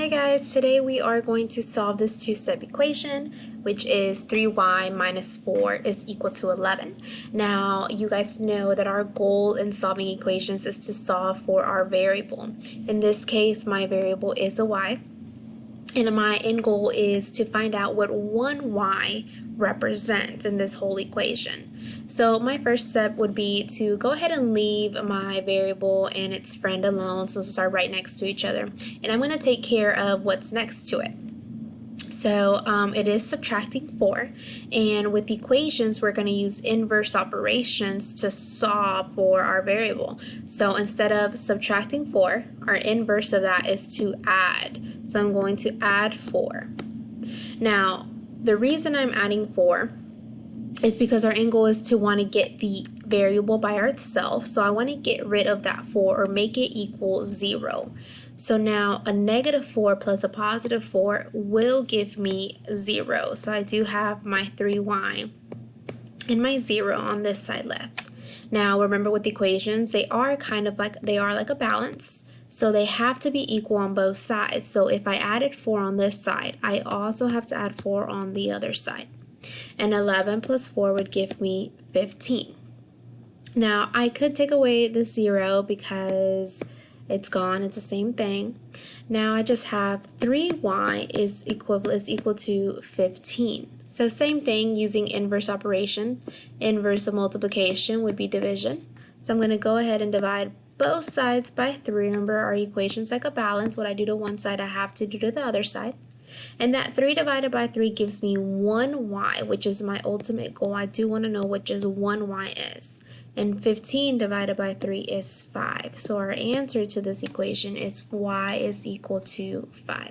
Hi guys, today we are going to solve this two-step equation, which is 3y minus 4 is equal to 11. Now, you guys know that our goal in solving equations is to solve for our variable. In this case, my variable is a y, and my end goal is to find out what one y represents in this whole equation. So my first step would be to go ahead and leave my variable and its friend alone, so those are right next to each other. And I'm going to take care of what's next to it. So it is subtracting 4, and with equations we're going to use inverse operations to solve for our variable. So instead of subtracting 4, our inverse of that is to add. So I'm going to add 4. Now the reason I'm adding 4 is because our end goal is to want to get the variable by itself. So I want to get rid of that 4 or make it equal 0. So now a negative 4 plus a positive 4 will give me 0. So I do have my 3y and my 0 on this side left. Now remember, with equations, they are like a balance. So they have to be equal on both sides. So if I added 4 on this side, I also have to add 4 on the other side. And 11 plus 4 would give me 15. Now I could take away the 0 because it's gone, it's the same thing. Now I just have 3y is equal to 15. So same thing, using inverse operation. Inverse of multiplication would be division. So I'm going to go ahead and divide both sides by 3. Remember, our equation's like a balance. What I do to one side, I have to do to the other side. And that 3 divided by 3 gives me 1y, which is my ultimate goal. I do want to know what just 1y is. And 15 divided by 3 is 5. So our answer to this equation is y is equal to 5.